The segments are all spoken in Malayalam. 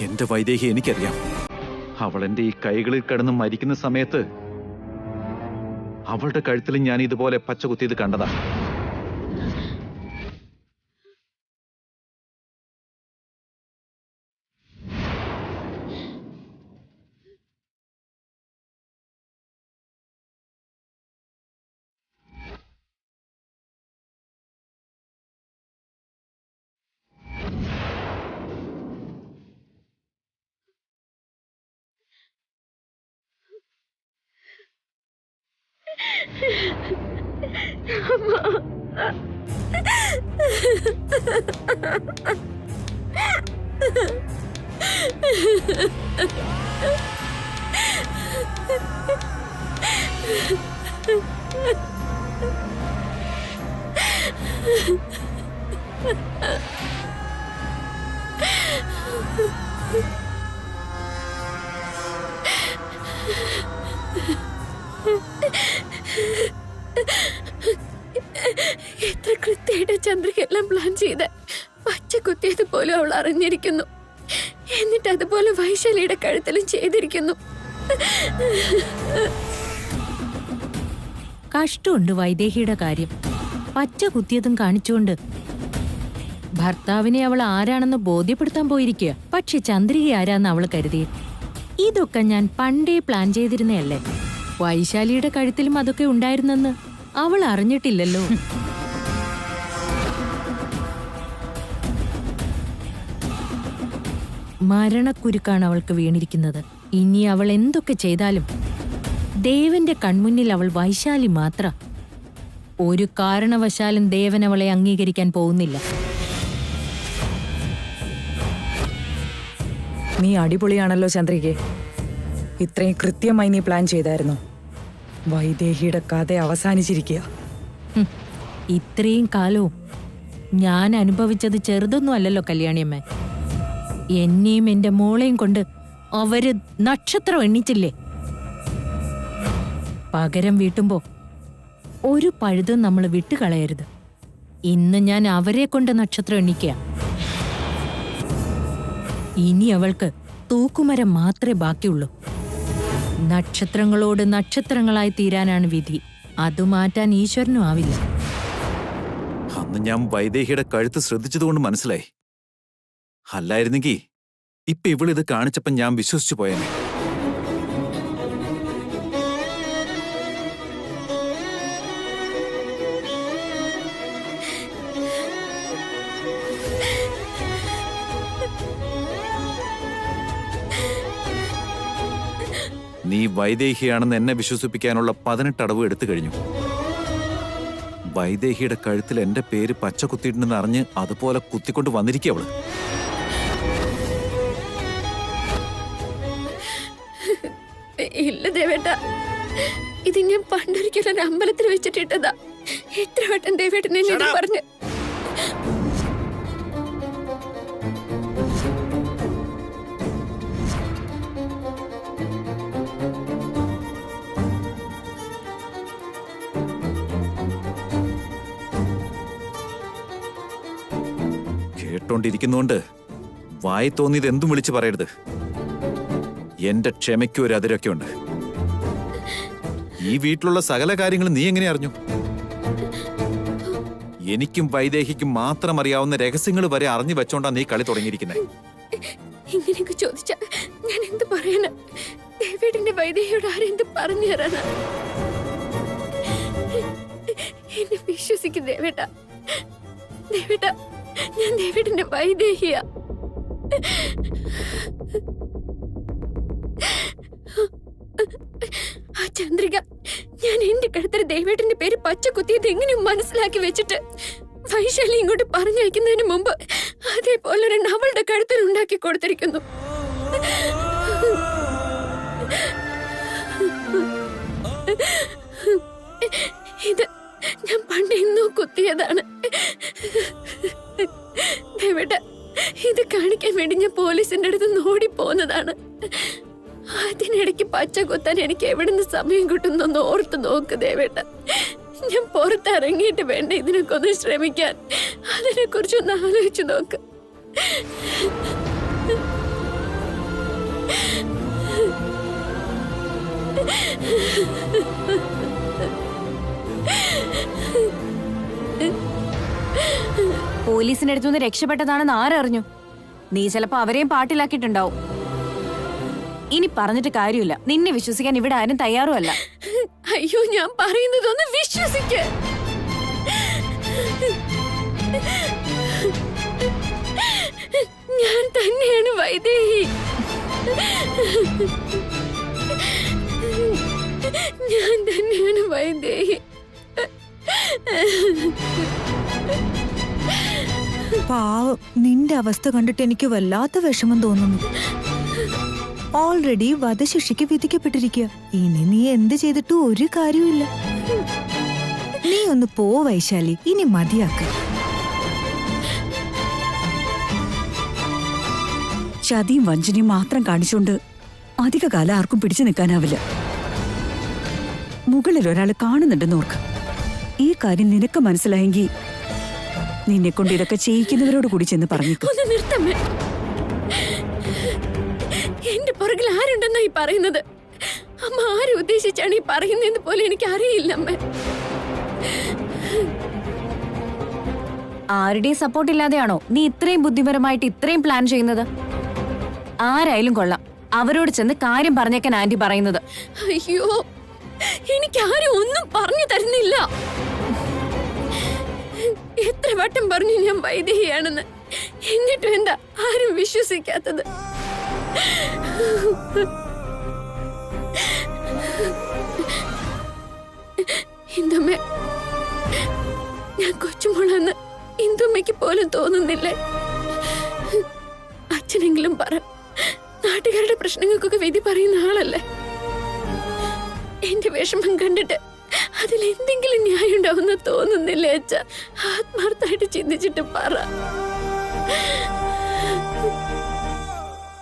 എന്റെ വൈദേഹി എനിക്കറിയാം. അവൾ എന്റെ ഈ കൈകളിൽ കിടന്ന് മരിക്കുന്ന സമയത്ത് അവളുടെ കഴുത്തിൽ ഞാൻ ഇതുപോലെ പച്ച കുത്തിയത് കണ്ടതാ. എത്ര കൃത്യമായിട്ട് ചന്ദ്രിക എല്ലാം പ്ലാൻ ചെയ്ത് പച്ച കുത്തിയത് പോലും അവൾ അറിഞ്ഞിരിക്കുന്നു. എന്നിട്ട് അതുപോലെ വൈശാലിയുടെ കഴുത്തിലും ചെയ്തിരിക്കുന്നു. കഷ്ടമുണ്ട് വൈദേഹിയുടെ കാര്യം. പച്ച കുത്തിയതും കാണിച്ചുകൊണ്ട് ഭർത്താവിനെ അവൾ ആരാണെന്ന് ബോധ്യപ്പെടുത്താൻ പോയിരിക്കുക. പക്ഷെ ചന്ദ്രിക ആരാന്ന് അവൾ കരുതി. ഇതൊക്കെ ഞാൻ പണ്ടേ പ്ലാൻ ചെയ്തിരുന്നതല്ലേ. വൈശാലിയുടെ കഴുത്തിലും അതൊക്കെ ഉണ്ടായിരുന്നെന്ന് അവൾ അറിഞ്ഞിട്ടില്ലല്ലോ. മരണക്കുരുക്കാണ് അവൾക്ക് വീണിരിക്കുന്നത്. ഇനി അവൾ എന്തൊക്കെ ചെയ്താലും ദേവന്റെ കൺമുന്നിൽ അവൾ വൈശാലി മാത്ര. ഒരു കാരണവശാലും ദേവൻ അവളെ അംഗീകരിക്കാൻ പോകുന്നില്ല. നീ അടിപൊളിയാണല്ലോ ചന്ദ്രികെ. ഇത്രയും കൃത്യമായി നീ പ്ലാൻ ചെയ്തായിരുന്നു. വൈദേഹിയുടെ കഥ അവസാനിച്ചിരിക്കുക. ഇത്രയും കാലവും ഞാൻ അനുഭവിച്ചത് ചെറുതൊന്നും അല്ലല്ലോ കല്യാണിയമ്മ. എന്നെയും എന്റെ മോളെയും കൊണ്ട് അവര് നക്ഷത്രം എണ്ണിച്ചില്ലേ. പകരം വീട്ടുമ്പോ ഒരു പഴുതും നമ്മൾ വിട്ടുകളയരുത്. ഇന്ന് ഞാൻ അവരെ കൊണ്ട് നക്ഷത്രം എണ്ണിക്കുക. ഇനി അവൾക്ക് തൂക്കുമരം മാത്രമേ ബാക്കിയുള്ളൂ. നക്ഷത്രങ്ങളോട് നക്ഷത്രങ്ങളായി തീരാനാണ് വിധി. അത് മാറ്റാൻ ഈശ്വരനും ആവില്ല. അന്ന് ഞാൻ വൈദേഹിയുടെ കഴുത്ത് ശ്രദ്ധിച്ചതുകൊണ്ട് മനസ്സിലായി. അല്ലായിരുന്നെങ്കിൽ ഇപ്പൊ ഇവളിത് കാണിച്ചപ്പോ ഞാൻ വിശ്വസിച്ചു പോയേനെ. നീ വൈദേഹിയാണെന്ന് എന്നെ വിശ്വസിപ്പിക്കാനുള്ള 18 അടവ് എടുത്തു കഴിഞ്ഞു. വൈദേഹിയുടെ കഴുത്തിൽ എന്റെ പേര് പച്ച കുത്തിയിട്ടുണ്ടെന്ന് അറിഞ്ഞ് അതുപോലെ കുത്തിക്കൊണ്ട് വന്നിരിക്കുക അവള്. ഇല്ല ദേവേട്ട, ഇത് ഞാൻ പണ്ടൊരിക്കലും അമ്പലത്തിൽ വെച്ചിട്ടിട്ടതാ. എത്ര വട്ടം ദേവേട്ടനെ ഇത് പറഞ്ഞു. കേട്ടോണ്ടിരിക്കുന്നോണ്ട് വായി തോന്നിയത് എന്തും വിളിച്ചു പറയരുത്. എന്റെ ക്ഷമയ്ക്ക് ഒരു അതിരൊക്കെ ഉണ്ട്. ഈ വീട്ടിലുള്ള സകല കാര്യങ്ങളും നീ എങ്ങനെ അറിഞ്ഞു? എനിക്കും വൈദേഹിക്കും മാത്രം അറിയാവുന്ന രഹസ്യങ്ങൾ വരെ അറിഞ്ഞു വെച്ചോണ്ടാ നീ കളി തുടങ്ങിയിരിക്കുന്നത്. ഇങ്ങനെയൊക്കെ ചോദിച്ചാ ഞാൻ എന്ത് പറയാനാ? ദേവേട്ടന്റെ വൈദേഹിയോട് ആരെന്ത് പറഞ്ഞു തരാനാ? എന്നെ വിശ്വസിക്കും ദേവേട്ട. ദേവേട്ട, ഞാൻ ദേവേട്ടന്റെ വൈദേഹിയാ. ആ ചന്ദ്രിക ഞാൻ എന്റെ കഴുത്തിൽ ദേവേട്ടന്റെ പേര് പച്ച കുത്തിയത് എങ്ങനെയും മനസ്സിലാക്കി വെച്ചിട്ട് വൈശാലി ഇങ്ങോട്ട് പറഞ്ഞയക്കുന്നതിന് മുമ്പ് അതേപോലെ ഒരു അവളുടെ കഴുത്തിൽ ഉണ്ടാക്കി കൊടുത്തിരിക്കുന്നു. ഇത് ഞാൻ പണ്ട് ഇന്നോ കുത്തിയതാണ്. ദേവേട്ട, ഇത് കാണിക്കാൻ വേണ്ടി ഞാൻ പോലീസിന്റെ അടുത്ത് ഓടിപ്പോന്നതാണ്. അതിനിടയ്ക്ക് പച്ച കുത്താൻ എനിക്ക് എവിടുന്ന് സമയം കിട്ടുന്നൊന്ന് ഓർത്ത് നോക്ക് ദേവേട്ട. ഞാൻ പുറത്തിറങ്ങിയിട്ട് വേണ്ട ഇതിനൊക്കെ ഒന്ന് ശ്രമിക്കാൻ. അതിനെ കുറിച്ചൊന്ന് ആലോചിച്ചു നോക്ക്. പോലീസിന്റെ അടുത്തുനിന്ന് രക്ഷപ്പെട്ടതാണെന്ന് ആരറിഞ്ഞു? നീ ചിലപ്പോ അവരെയും പാട്ടിലാക്കിയിട്ടുണ്ടാവും. ഇനി പറഞ്ഞിട്ട് കാര്യമില്ല. നിന്നെ വിശ്വസിക്കാൻ ഇവിടെ ആരും തയ്യാറുമല്ല. അയ്യോ, ഞാൻ പറയുന്നതൊന്ന് വിശ്വസിക്ക. ഞാൻ തന്നെയാണ് വൈദേഹി. ഞാൻ തന്നെയാണ് വൈദേഹി. പാവം, നിന്റെ അവസ്ഥ കണ്ടിട്ട് എനിക്ക് വല്ലാത്ത വിഷമം തോന്നുന്നു. ഓൾറെഡി വധശിക്ഷയ്ക്ക് വിധിക്കപ്പെട്ടിരിക്കുക. ഇനി നീ എന്ത് ചെയ്തിട്ടും ഒരു കാര്യമില്ല. നീ ഒന്ന് പോ വൈശാലി, ഇനി മതിയാക്ക. ചതിയും വഞ്ചനയും മാത്രം കാണിച്ചുകൊണ്ട് അധികകാലം ആർക്കും പിടിച്ചു നിൽക്കാനാവില്ല. മുകളിൽ ഒരാൾ കാണുന്നുണ്ടെന്ന് ഓർക്ക്. ഈ കാര്യം നിനക്ക് മനസ്സിലായെങ്കിൽ നിന്നെ കൊണ്ട് ഇതൊക്കെ ചെയ്യിക്കുന്നവരോട് കൂടി ചെന്ന് പറഞ്ഞേക്കും. ഒന്ന് നിർത്തമ്മേ. എന്റെ പുറകിൽ ആരുണ്ടെന്നായി പറയുന്നത്? അമ്മ ആരെ ഉദ്ദേശിച്ചാണ് ഈ പറയുന്നതെന്ന് പോലെ എനിക്ക് അറിയില്ല അമ്മ. ആരുടെയും സപ്പോർട്ട് ഇല്ലാതെയാണോ നീ ഇത്രയും ബുദ്ധിപരമായിട്ട് ഇത്രയും പ്ലാൻ ചെയ്യുന്നത്? ആരായാലും കൊള്ളാം, അവരോട് ചെന്ന് കാര്യം പറഞ്ഞേക്കാൻ ആന്റി പറയുന്നത്. അയ്യോ, എനിക്ക് ആരും ഒന്നും പറഞ്ഞു തരുന്നില്ല. എത്ര വട്ടം പറഞ്ഞു ഞാൻ വൈദേഹിയാണെന്ന്. എന്നിട്ടും എന്താ ആരും വിശ്വസിക്കാത്തത്? ഇന്ദുമ്മ, ഞാൻ കൊച്ചുമോളെന്ന് ഇന്ദുമ്മയ്ക്ക് പോലും തോന്നുന്നില്ലേ? അച്ഛനെങ്കിലും പറ, നാട്ടുകാരുടെ പ്രശ്നങ്ങൾക്കൊക്കെ വിധി പറയുന്ന ആളല്ലേ. എന്റെ വിഷമം കണ്ടിട്ട് അതിൽ എന്തെങ്കിലും ന്യായം ഉണ്ടാവുന്ന തോന്നുന്നില്ലേ അച്ഛ? ആത്മാർത്ഥമായിട്ട് ചിന്തിച്ചിട്ട് പറ.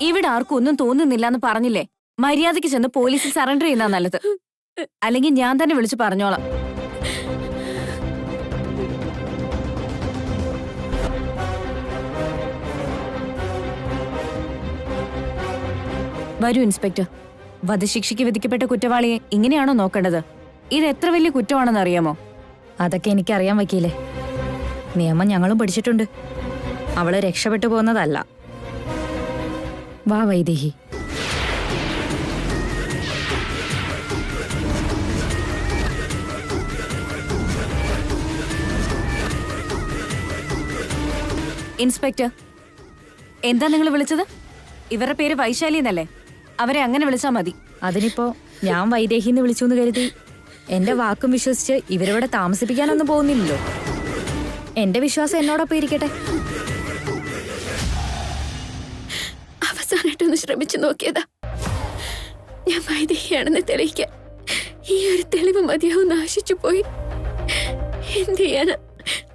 ഇവിടെ ആർക്കും ഒന്നും തോന്നുന്നില്ല എന്ന് പറഞ്ഞില്ലേ? മര്യാദയ്ക്ക് ചെന്ന് പോലീസിൽ സറണ്ടർ ചെയ്യുന്ന നല്ലത്. അല്ലെങ്കിൽ ഞാൻ തന്നെ വിളിച്ചു പറഞ്ഞോളാം. വരൂ ഇൻസ്പെക്ടർ. വധശിക്ഷയ്ക്ക് വിധിക്കപ്പെട്ട കുറ്റവാളിയെ ഇങ്ങനെയാണോ നോക്കേണ്ടത്? ഇത് എത്ര വലിയ കുറ്റമാണെന്ന് അറിയാമോ? അതൊക്കെ എനിക്കറിയാൻ വക്കീലേ. നിയമം ഞങ്ങളും പഠിച്ചിട്ടുണ്ട്. അവള് രക്ഷപ്പെട്ടു പോകുന്നതല്ല. വാ വൈദേഹി. ഇൻസ്പെക്ടർ, എന്താ നിങ്ങൾ വിളിച്ചത്? ഇവരുടെ പേര് വൈശാലി എന്നല്ലേ? അവരെ അങ്ങനെ വിളിച്ചാ മതി. അതിനിപ്പോ ഞാൻ വൈദേഹിന്ന് വിളിച്ചു എന്ന് കരുതി എന്റെ വാക്കും വിശ്വസിച്ച് ഇവരിവിടെ താമസിപ്പിക്കാനൊന്നും പോകുന്നില്ലല്ലോ. എന്റെ വിശ്വാസം എന്നോടൊപ്പം ഇരിക്കട്ടെ. അവസാനമായിട്ടൊന്ന് ശ്രമിച്ചു നോക്കിയതാ. ഞാൻ വൈദേഹിയാണെന്ന് തെളിയിക്കാൻ ഈ ഒരു തെളിവ് മതിയാവുന്ന ആശിച്ചു പോയി. എന്ത് ചെയ്യാനാ?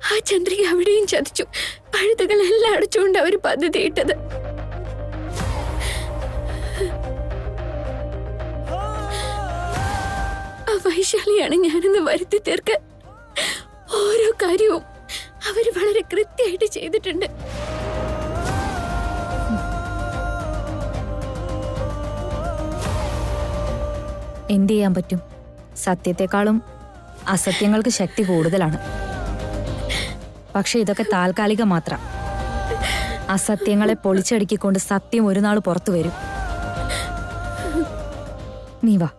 ആ ചന്ദ്രിക അവിടെയും ചതിച്ചു. പഴുതുകളെല്ലാം അടച്ചുകൊണ്ട് അവര് പദ്ധതി ഇട്ടത്. ആ വൈശാലിയാണ് ഞാനെന്ന് വരുത്തി തീർക്കാൻ ഓരോ കാര്യവും അവര് വളരെ കൃത്യമായിട്ട് ചെയ്തിട്ടുണ്ട്. എന്ത് ചെയ്യാൻ പറ്റും? സത്യത്തെക്കാളും അസത്യങ്ങൾക്ക് ശക്തി കൂടുതലാണ്. പക്ഷെ ഇതൊക്കെ താൽക്കാലികം മാത്രം. അസത്യങ്ങളെ പൊളിച്ചടുക്കിക്കൊണ്ട് സത്യം ഒരു നാൾ പുറത്തു വരും. നീ വാ.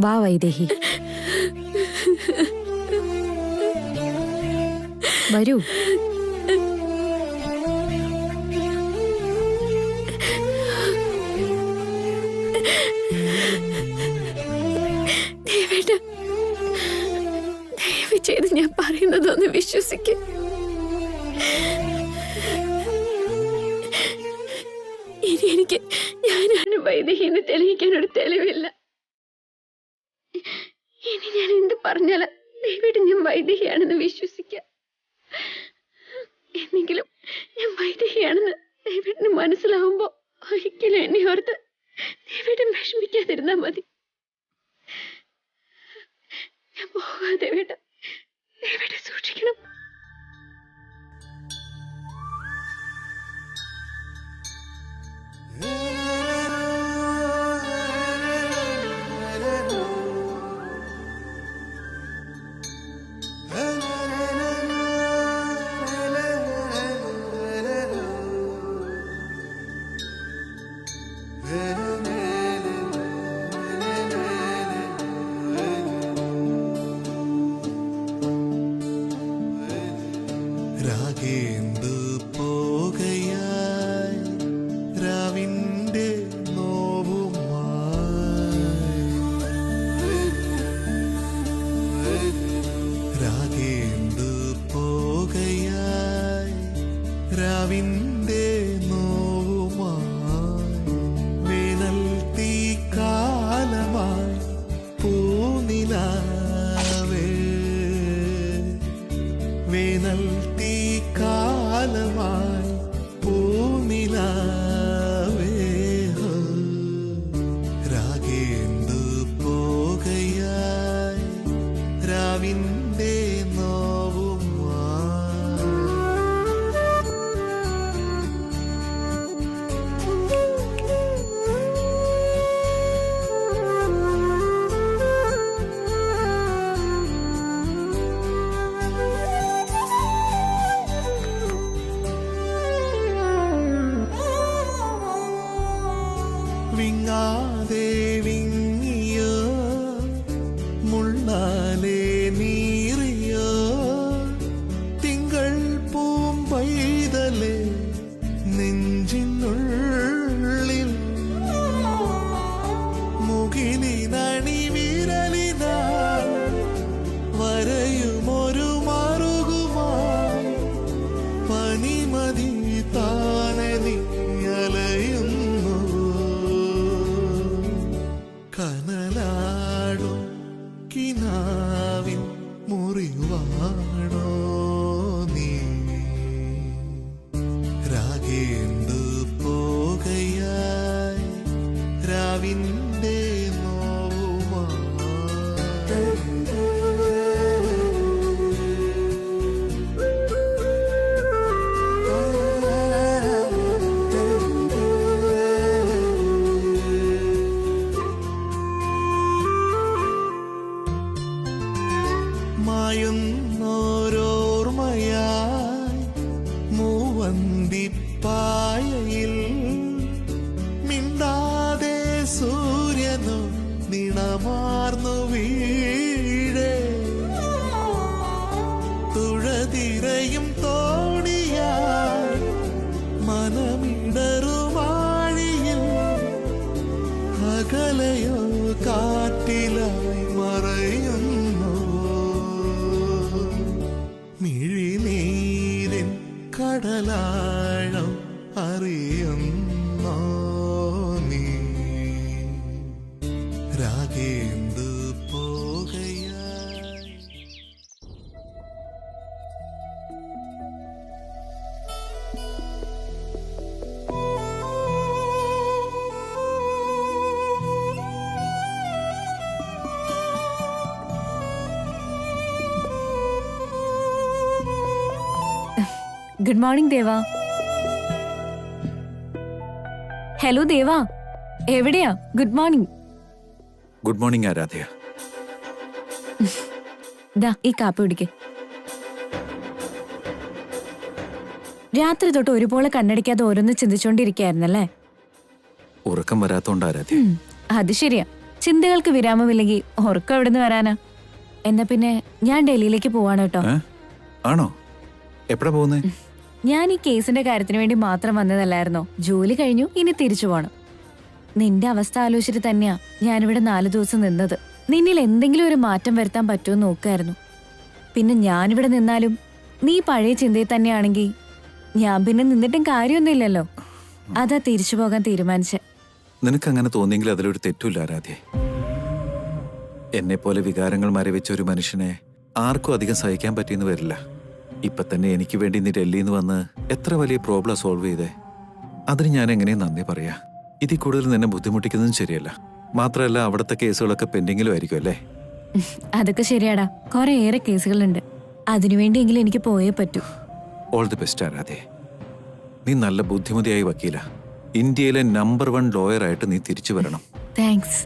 വാ വൈദേഹി, വരൂ. ദേവേട്ട, ദയവ് ചെയ്ത് ഞാൻ പറയുന്നതൊന്ന് വിശ്വസിക്ക്. ഇനി എനിക്ക് ഞാനാണ് വൈദേഹിന്ന് തെളിയിക്കാൻ ഒരു തെളിവില്ല. ഇനി ഞാൻ എന്ത് പറഞ്ഞാലും ദേവേട്ട ഞാൻ വൈദേഹിയാണെന്ന് വിശ്വസിക്കാം. എന്നെങ്കിലും ഞാൻ വൈദേഹിയാണെന്ന് ദേവേട്ടന് മനസ്സിലാവുമ്പോ ഒരിക്കലും എന്നെ ഓർത്ത് ദേവേട്ടൻ വിഷമിക്കാതിരുന്നാ മതി. ഞാൻ പോകാ ദേവേട്ട. ദേവേട്ട സൂക്ഷിക്കണം. രാഗേന്ദു പോകയായി രാവിന്റെ നോവുമായി, രാഗേന്ദു പോകയായി രാവിന്റെ നോവുമായി, വേനൽ തീക്കാലമായി പൂനിലാവേ, വേനൽ കാലമായി പൂനിലാവേ, രാഗേന്ദു പോകയായി രാവിന്റെ നോവുമായി. വിങ്ങാതെ വിങ്ങിയോ മുള്ളാലെ നീറിയോ തിങ്കൾ പൂമ്പൈതലേ നെഞ്ചിനുള്ളിൽ മുകിലിനണി വിരലിനാൽ വരയുമൊരു മറുകുമായി പനിമതി താനെ നീ അലയുന്നു, കനലാടോ കിനാവിൻ മുറിവാണോ നീ, രാഗേന്ദു പോകയായി രാവിന്റെ മായുന്നോരോർമ്മയായി മൂവന്തിപ്പായയിൽ മിണ്ടാതെ സൂര്യനു നിണമാർന്നു വീഴേ, തുഴതിരയും തോണിയായി മനമിടറുമാഴിയിൽ അകലയോ കാറ്റിലായി മറയുന്നു, മിഴിനീരിൻ കടലാഴം അറിയുന്നോ നീ, രാഗേന്ദു പോകയായി. ഗുഡ് മോർണിംഗ് ദേവാ. ഹലോ ദേവാ, എവിടെയാ? Good morning. Good morning Aradhya. ദാ ഈ കാപ്പി കുടിക്ക്. രാത്രി തൊട്ട് ഒരുപോലെ കണ്ണടിക്കാതെ ഓരോന്ന് ചിന്തിച്ചോണ്ടിരിക്കായിരുന്നല്ലേ? ഉറക്കം വരാത്തോണ്ട് ആരാധ്യ. അത് ശരിയാ, ചിന്തകൾക്ക് വിരാമമില്ലെങ്കിൽ ഉറക്കം എവിടുന്ന് വരാനാ? എന്നാ പിന്നെ ഞാൻ ഡൽഹിയിലേക്ക് പോവാണ് കേട്ടോ. ആണോ? എപ്പോഴാ പോകുന്നേ? ഞാൻ ഈ കേസിന്റെ കാര്യത്തിന് വേണ്ടി മാത്രം വന്നതല്ലായിരുന്നോ? ജോലി കഴിഞ്ഞു, ഇനി തിരിച്ചു പോണം. നിന്റെ അവസ്ഥ ആലോചിച്ചിട്ട് തന്നെയാ ഞാനിവിടെ 4 ദിവസം നിന്നത്. നിന്നിൽ എന്തെങ്കിലും ഒരു മാറ്റം വരുത്താൻ പറ്റുമോ നോക്കായിരുന്നു. പിന്നെ ഞാനിവിടെ നിന്നാലും നീ പഴയ ചിന്തയിൽ തന്നെയാണെങ്കിൽ ഞാൻ പിന്നെ നിന്നിട്ടും കാര്യമൊന്നുമില്ലല്ലോ. അതാ തിരിച്ചു പോകാൻ തീരുമാനിച്ചെ. നിനക്ക് അങ്ങനെ തോന്നിയെങ്കിൽ അതിലൊരു തെറ്റില്ല ആരാധ്യ. എന്നെ പോലെ വികാരങ്ങൾ മരവിച്ച ഒരു മനുഷ്യനെ ആർക്കും അധികം സഹിക്കാൻ പറ്റിയെന്ന് വരില്ല. ഇപ്പൊ തന്നെ എനിക്ക് വേണ്ടി നീ ഡൽഹിയിൽ നിന്ന് വന്ന് എത്ര വലിയ പ്രോബ്ലം സോൾവ് ചെയ്തേ. അതിന് ഞാൻ എങ്ങനെയും നന്ദി പറയാ? ഇതിൽ കൂടുതൽ നിന്നെ ബുദ്ധിമുട്ടിക്കുന്നതും ശരിയല്ല. മാത്രമല്ല അവിടുത്തെ കേസുകളൊക്കെ പെൻഡിങ്ങിലും ആയിരിക്കും അല്ലേ? അതൊക്കെ ശരിയാടാ, കുറെ ഏറെ കേസുകളുണ്ട്. അതിനുവേണ്ടിയെങ്കിലും എനിക്ക് പോയേ പറ്റൂ. ഓൾ ദി ബെസ്റ്റ് ആരാധേ. നീ നല്ല ബുദ്ധിമതിയായി വക്കീല. ഇന്ത്യയിലെ നമ്പർ 1 ലോയറായിട്ട് നീ തിരിച്ചു വരണം. താങ്ക്സ്.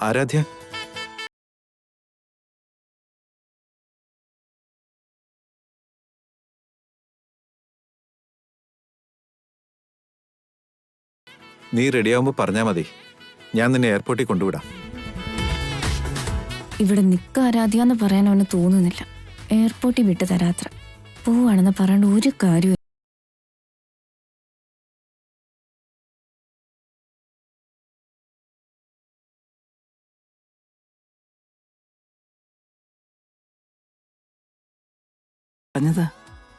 ആരാധ്യ, നീ റെഡിയാവുമ്പോ പറഞ്ഞാ മതി. ഞാൻ നിന്നെ എയർപോർട്ടിൽ കൊണ്ടുവിടാം. ഇവിടെ നിക്ക ആരാധ്യാന്ന് പറയാൻ അവന് തോന്നുന്നില്ല. എയർപോർട്ടിൽ വിട്ടു തരാത്ര. പോവാണെന്ന് പറയേണ്ട ഒരു കാര്യവും.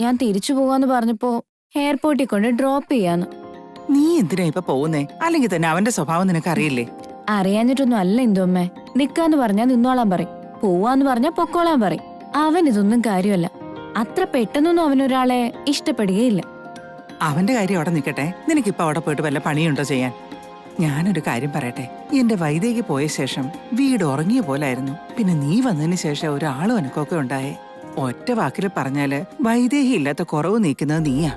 ഞാൻ തിരിച്ചു പോവാന്ന് പറഞ്ഞപ്പോ എയർപോർട്ടിൽ കൊണ്ട് ഡ്രോപ്പ് ചെയ്യാന്ന്. നീ എന്തിനാ ഇപ്പൊ പോകുന്നേ? അല്ലെങ്കിൽ തന്നെ അവന്റെ സ്വഭാവം നിനക്ക് അറിയില്ലേ? അറിയാഞ്ഞിട്ടൊന്നും അല്ല എന്തോമ്മേ. നിക്കാന്ന് പറഞ്ഞാ നിന്നോളാൻ പറയും, പോവാന്ന് പറഞ്ഞാ പൊക്കോളാൻ പറയും. അവൻ ഇതൊന്നും കാര്യമല്ല. അത്ര പെട്ടെന്നൊന്നും അവനൊരാളെ ഇഷ്ടപ്പെടുകയില്ല. അവന്റെ കാര്യം അവിടെ നിൽക്കട്ടെ. നിനക്കിപ്പോ അവിടെ പോയിട്ട് വല്ല പണിയുണ്ടോ ചെയ്യാൻ? ഞാനൊരു കാര്യം പറയട്ടെ. എന്റെ വൈദേഹി പോയ ശേഷം വീട് ഉറങ്ങിയ പോലായിരുന്നു. പിന്നെ നീ വന്നതിന് ശേഷം ഒരാളും എനക്കൊക്കെ ഉണ്ടായേ. ഒറ്റ വാക്കിൽ പറഞ്ഞാല് വൈദേഹി ഇല്ലാത്ത കുറവ് നീക്കുന്നത് നീയാ.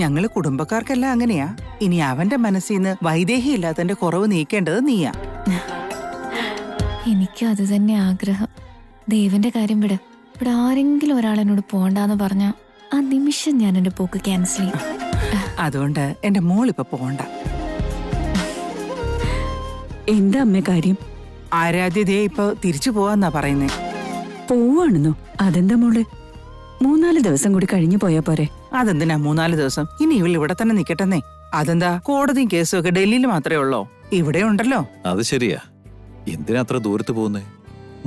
ഞങ്ങള് കുടുംബക്കാർക്കെല്ലാം അങ്ങനെയാ. ഇനി അവന്റെ മനസ്സിൽ നിന്ന് വൈദേഹി ഇല്ലാത്തന്റെ കുറവ് നീക്കേണ്ടത് നീയാ. എനിക്കും അത് തന്നെ ആഗ്രഹം. ദേവന്റെ കാര്യം വിട്. ഇവിടെ ആരെങ്കിലും ഒരാളെന്നോട് പോണ്ടാന്ന് പറഞ്ഞാ ആ നിമിഷം ഞാൻ എന്റെ പോക്ക് ക്യാൻസൽ ചെയ്യും. അതുകൊണ്ട് എന്റെ മോളിപ്പൊ പോണ്ട. എന്താ അമ്മ കാര്യം? ആരാധ്യതയെ ഇപ്പൊ തിരിച്ചു പോവാന്നാ പറയുന്നേ. പോവാണെന്നോ? അതെന്താ മോള്? 3-4 ദിവസം കൂടി കഴിഞ്ഞു പോയാ പോരെ? അതെന്തിനാ 3-4 ദിവസം? ഇനി ഇവൾ ഇവിടെ തന്നെ നിക്കട്ടെന്നേ. അതെന്താ, കോടതിയും കേസും ഒക്കെ ഡൽഹിയിൽ മാത്രമേ ഉള്ളോ? ഇവിടെ ഉണ്ടല്ലോ. അത് ശരിയാ. എന്തിനാ അത്ര ദൂരത്ത് പോകുന്നേ?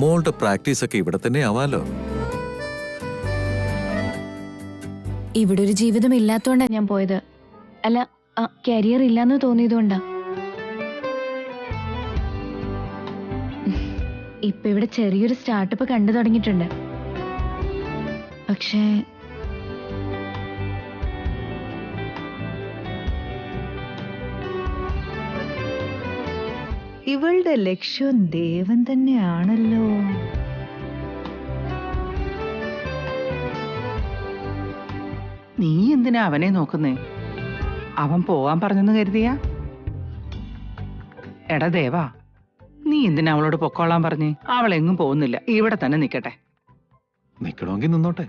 മോളുടെ പ്രാക്ടീസ് ഒക്കെ ഇവിടെ തന്നെ ആവാലോ. ഇവിടെ ഒരു ജീവിതം ഇല്ലാത്തോണ്ടാ ഞാൻ പോയത്. അല്ല, കരിയർ ഇല്ലാന്ന് തോന്നിയതുകൊണ്ടാ. ഇപ്പൊ ഇവിടെ ചെറിയൊരു സ്റ്റാർട്ടപ്പ് കണ്ടു തുടങ്ങിയിട്ടുണ്ട്. പക്ഷേ ഇവളുടെ ലക്ഷ്യം ദേവൻ തന്നെയാണല്ലോ. നീ എന്തിനാ അവനെ നോക്കുന്നേ? അവൻ പോവാൻ പറഞ്ഞെന്ന് കരുതിയാ? എടാ ദേവാ, നീ എന്തിനാ അവളോട് പൊക്കോളാൻ പറഞ്ഞേ? അവളെങ്ങും പോകുന്നില്ല, ഇവിടെ തന്നെ നിക്കട്ടെ. നിക്കണമെങ്കിൽ നിന്നോട്ടെ.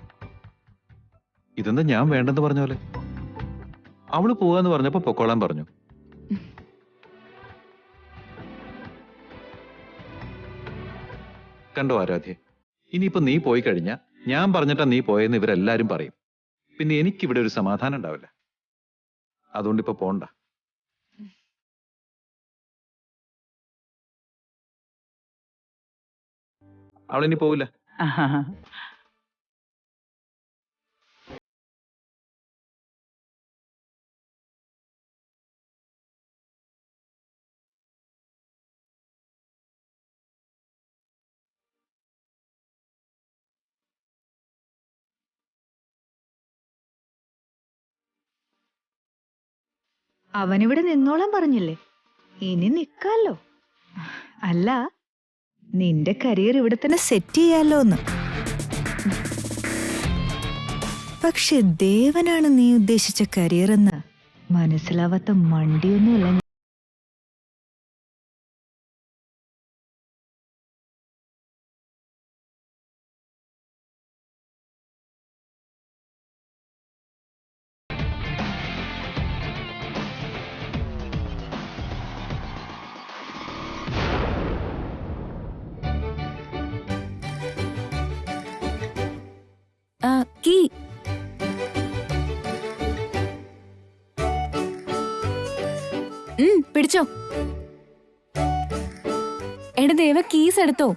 ഇതെന്താ ഞാൻ വേണ്ടെന്ന് പറഞ്ഞ പോലെ? അവള് പോവാന്ന് പറഞ്ഞപ്പോ പൊക്കോളാൻ പറഞ്ഞു. കണ്ടോ ആരാധ്യ, ഇനിയിപ്പോ നീ പോയി കഴിഞ്ഞാ ഞാൻ പറഞ്ഞിട്ടാ നീ പോയെന്ന് ഇവരെല്ലാരും പറയും. പിന്നെ എനിക്കിവിടെ ഒരു സമാധാനം ഉണ്ടാവില്ല. അതുകൊണ്ട് ഇപ്പൊ പോണ്ട. അവളിനി പോവില്ല. അവനിവിടെ നിന്നോളാൻ പറഞ്ഞില്ലേ? ഇനി നിക്കാലോ. അല്ല, നിന്റെ കരിയർ ഇവിടെ തന്നെ സെറ്റ് ചെയ്യാലോന്ന്. പക്ഷെ ദേവനാണ് നീ ഉദ്ദേശിച്ച കരിയർ എന്ന് മനസ്സിലാവാത്ത മണ്ടിയൊന്നുമല്ല. കീ പിടിച്ചോ. എടാ ദേവ, കീസ് എടുത്തോ.